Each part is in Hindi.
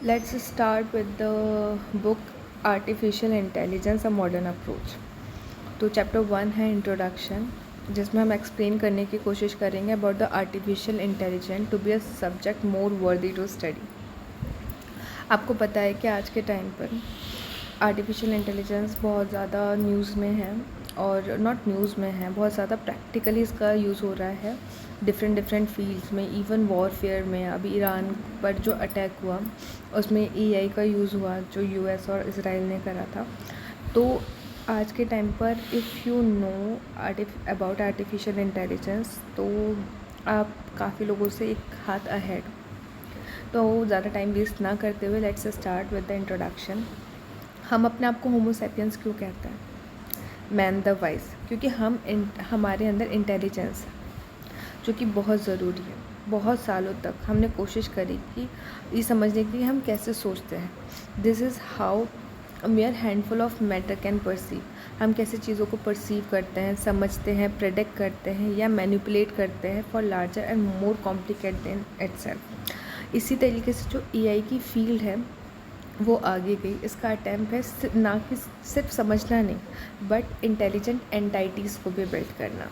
Let's start with the book artificial intelligence a modern approach. तो चैप्टर 1 है इंट्रोडक्शन, जिसमें हम एक्सप्लेन करने की कोशिश करेंगे about the artificial intelligence to be a subject more worthy to study. आपको पता है कि आज के टाइम पर आर्टिफिशियल इंटेलिजेंस बहुत ज़्यादा न्यूज़ में है, और नॉट न्यूज़ में है, बहुत ज़्यादा प्रैक्टिकली इसका यूज़ हो रहा है डिफरेंट फील्ड्स में। इवन वॉरफेयर में अभी ईरान पर जो अटैक हुआ उसमें एआई का यूज़ हुआ, जो यूएस और इसराइल ने करा था। तो आज के टाइम पर if you know about artificial intelligence, तो आप काफ़ी लोगों से एक हाथ अहेड। तो ज़्यादा टाइम वेस्ट ना करते हुए let's start with the introduction. हम अपने आप को होमो सैपियंस क्यों कहते हैं? मैन द वाइज, क्योंकि हमारे अंदर इंटेलिजेंस है, जो कि बहुत ज़रूरी है। बहुत सालों तक हमने कोशिश करी कि ये समझने की हम कैसे सोचते हैं। This is how mayor handful of matter can perceive. हम कैसे चीज़ों को परसीव करते हैं, समझते हैं, प्रेडिक्ट करते हैं या मैनिपुलेट करते हैं for larger and more complicated then itself. इसी तरीके से जो एआई की फील्ड है वो आगे गई। इसका अटैम्प्ट है ना कि सिर्फ समझना नहीं, बट इंटेलिजेंट एंटाइटीज़ को भी बिल्ड करना।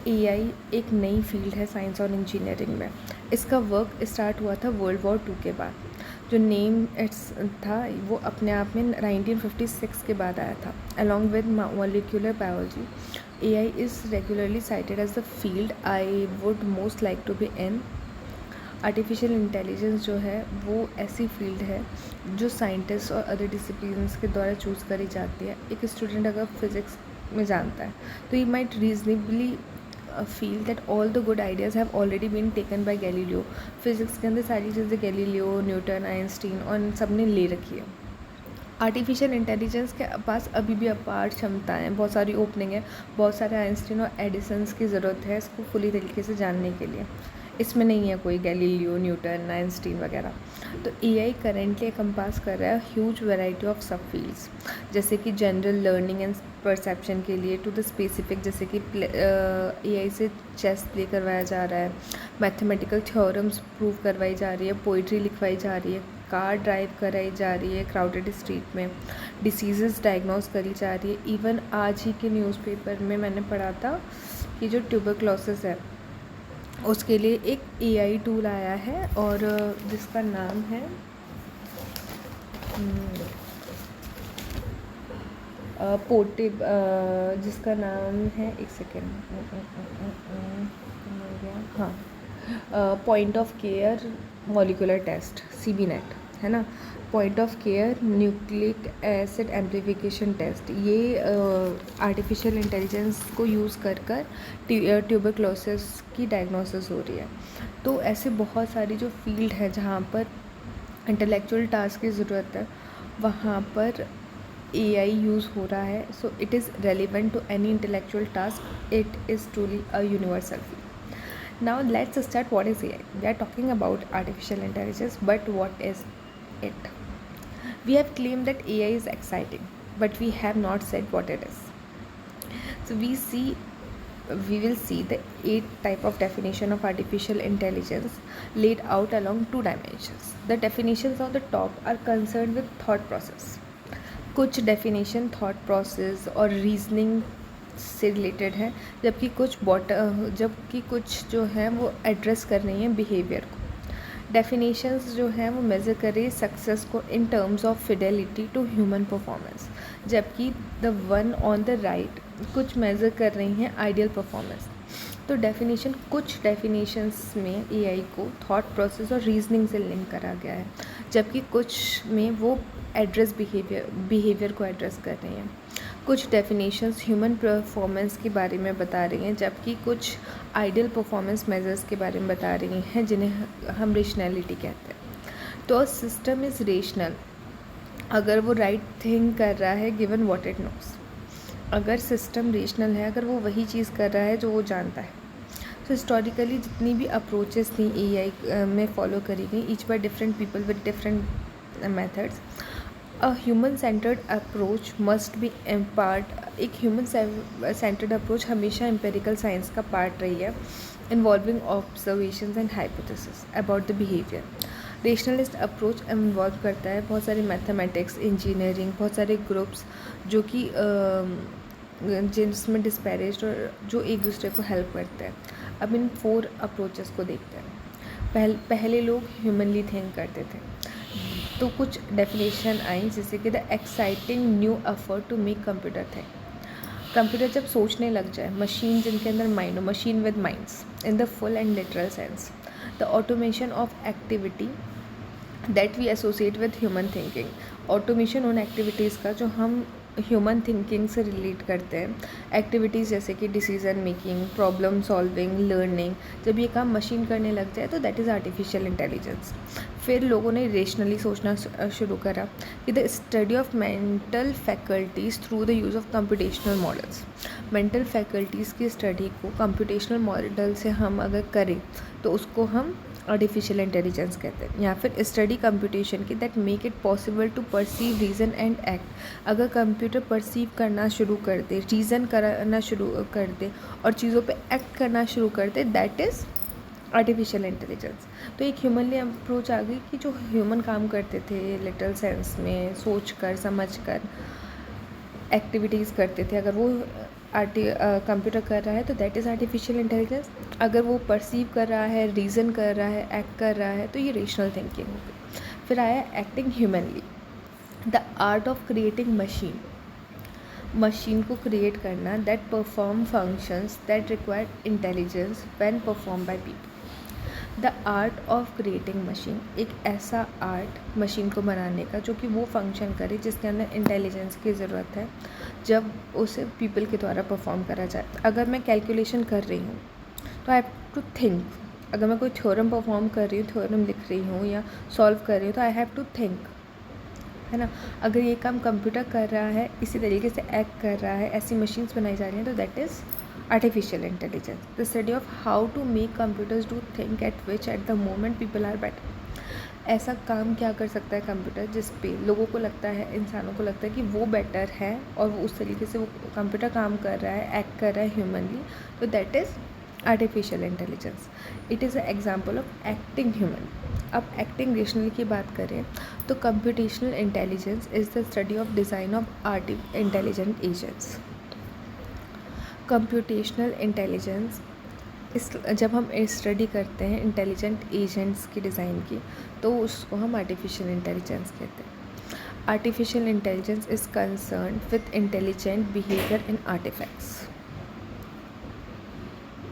एआई एक नई फील्ड है साइंस और इंजीनियरिंग में। इसका वर्क स्टार्ट हुआ था वर्ल्ड वॉर 2 के बाद। जो नेम इट्स था वो अपने आप में 1956 के बाद आया था। Along with molecular biology, AI is regularly cited as the field I would most like to be in. Artificial intelligence जो है वो ऐसी फील्ड है जो साइंटिस्ट और अदर डिसिप्लिन्स के द्वारा चूज़ करी जाती है। एक स्टूडेंट अगर फिज़िक्स में जानता है तो he might reasonably feel that all the good ideas have already been taken by Galileo. Physics के अंदर सारी चीज़ें गैलीलियो, न्यूटन, आइंस्टीन और सब ने ले रखी है। आर्टिफिशियल इंटेलिजेंस के पास अभी भी अपार क्षमताएँ, बहुत सारी ओपनिंग है, बहुत सारे आइंस्टीन और एडिसन्स की ज़रूरत है इसको फुली तरीके से जानने के लिए। इसमें नहीं है कोई गैलीलियो, न्यूटन, आइंस्टीन वगैरह। तो एआई करेंटली कंपास कर रहा है ह्यूज वैरायटी ऑफ सब फील्ड्स, जैसे कि जनरल लर्निंग एंड परसेप्शन के लिए टू द स्पेसिफिक, जैसे कि एआई से चेस प्ले करवाया जा रहा है, मैथमेटिकल थ्योरम्स प्रूव करवाई जा रही है, पोइट्री लिखवाई जा रही है, कार ड्राइव कराई जा रही है क्राउडेड स्ट्रीट में, डिसीज़ डायग्नोस करी जा रही है। इवन आज ही के न्यूज़पेपर में मैंने पढ़ा था कि जो ट्यूबरक्लोसिस है उसके लिए एक एआई टूल आया है, और जिसका नाम है पोर्टेब, जिसका नाम है, एक सेकेंड, हाँ, point of care molecular test, CB NAAT है ना, point of care nucleic acid amplification test. ये आर्टिफिशियल इंटेलिजेंस को यूज़ कर ट्यूबरक्लोसिस की डायग्नोसिस हो रही है। तो ऐसे बहुत सारी जो फील्ड है जहाँ पर इंटेलेक्चुअल टास्क की ज़रूरत है, वहाँ पर एआई यूज़ हो रहा है। So it is relevant to any intellectual task, it is truly a universal field. Now let's start. What is AI? We are talking about artificial intelligence, but what is it? We have claimed that AI is exciting, but we have not said what it is. So we will see the 8 type of definition of artificial intelligence laid out along 2 dimensions. The definitions on the top are concerned with thought process. कुछ डेफिनेशन थॉट प्रोसेस और रीजनिंग से रिलेटेड है, जबकि कुछ जो है वो एड्रेस कर रही हैं बिहेवियर को। डेफिनेशंस जो है वो मेज़र कर रही है सक्सेस को in terms of fidelity to human performance, जबकि the one on the right कुछ मेज़र कर रही हैं आइडियल परफॉर्मेंस। तो कुछ डेफिनेशंस में एआई को थॉट प्रोसेस और रीजनिंग से लिंक करा गया है, जबकि कुछ में वो बिहेवियर को एड्रेस कर रही हैं। कुछ डेफिनेशंस ह्यूमन परफॉर्मेंस के बारे में बता रही हैं, जबकि कुछ आइडियल परफॉर्मेंस मेजर्स के बारे में बता रही हैं, जिन्हें हम रेशनैलिटी कहते हैं। तो सिस्टम इज़ रेशनल अगर वो राइट थिंग कर रहा है गिवन व्हाट इट नोस। अगर सिस्टम रेशनल है, अगर वो वही चीज़ कर रहा है जो वो जानता है। तो हिस्टोरिकली जितनी भी अप्रोचेस थी एआई में फॉलो करी गई, each by different people with different methods, a human centred approach must be part. एक ह्यूमन सेंटर्ड अप्रोच हमेशा एम्पेरिकल साइंस का पार्ट रही है, involving observations and hypothesis about the behaviour. Rationalist approach involve करता है बहुत सारे मैथमेटिक्स, इंजीनियरिंग, बहुत सारे ग्रुप्स जो कि जिसमें डिस्पैरेज्ड और जो एक दूसरे को हेल्प करते हैं। अब इन 4 अप्रोचेस को देखते हैं। पहले लोग ह्यूमनली थिंक करते थे, तो कुछ डेफिनेशन आई जैसे कि the exciting new effort to make computer think. Computer जब सोचने लग जाए, मशीन जिनके अंदर माइंड हो, machine with minds in the full and literal sense, the automation of activity that we associate with human thinking. Automation उन एक्टिविटीज़ का जो हम ह्यूमन थिंकिंग से रिलेट करते हैं, एक्टिविटीज़ जैसे कि decision making, problem solving, learning, जब ये काम मशीन करने लग जाए तो दैट इज़ आर्टिफिशियल इंटेलिजेंस। फिर लोगों ने रेशनली सोचना शुरू करा कि the study of mental faculties through the use of computational models. Mental faculties की स्टडी को कंप्यूटेशनल मॉडल से हम अगर करें तो उसको हम आर्टिफिशियल इंटेलिजेंस कहते हैं। या फिर स्टडी कंप्यूटेशन की that make it possible to perceive, reason and act. अगर कंप्यूटर परसीव करना शुरू कर दे, रीज़न करना शुरू कर दे और चीज़ों पे एक्ट करना शुरू कर दे, दैट इज़ आर्टिफिशियल इंटेलिजेंस। तो एक ह्यूमनली अप्रोच आ गई कि जो ह्यूमन काम करते थे लिटरल सेंस में, सोच कर समझ कर एक्टिविटीज़ करते थे, अगर वो कंप्यूटर कर रहा है तो दैट इज़ आर्टिफिशियल इंटेलिजेंस। अगर वो परसीव कर रहा है, रीज़न कर रहा है, एक्ट कर रहा है, तो ये रेशनल थिंकिंग हो गई। फिर आया acting humanly, the art of creating machine. Machine को क्रिएट करना that perform functions that require intelligence when perform by people. The art of creating machine, एक ऐसा आर्ट मशीन को बनाने का जो कि वो फंक्शन करे जिसके अंदर इंटेलिजेंस की ज़रूरत है, जब उसे पीपल के द्वारा परफॉर्म करा जाए। अगर मैं कैलकुलेशन कर रही हूँ तो आई हैव टू थिंक। अगर मैं कोई थ्योरम परफॉर्म कर रही हूँ, थ्योरम लिख रही हूँ या सॉल्व कर रही हूँ, तो आई हैव टू थिंक, है ना। अगर ये काम कंप्यूटर कर रहा है, इसी तरीके से एक्ट कर रहा है, ऐसी मशीन्स बनाई जा रही हैं, तो that is artificial intelligence. The study of how to make computers do things at which at the moment people are better. ऐसा काम क्या कर सकता है कंप्यूटर जिस पे लोगों को लगता है, इंसानों को लगता है कि वो बेटर है और वो उस तरीके से वो कंप्यूटर काम कर रहा है, एक्ट कर रहा है ह्यूमनली, तो that is artificial intelligence. It is a example of acting human. अब एक्टिंग रेशनल की बात करें तो computational intelligence is the study of design of intelligent agents. Computational intelligence जब हम स्टडी करते हैं इंटेलिजेंट एजेंट्स की डिज़ाइन की, तो उसको हम आर्टिफिशियल इंटेलिजेंस कहते हैं। Artificial intelligence is concern with intelligent behaviour in artefacts.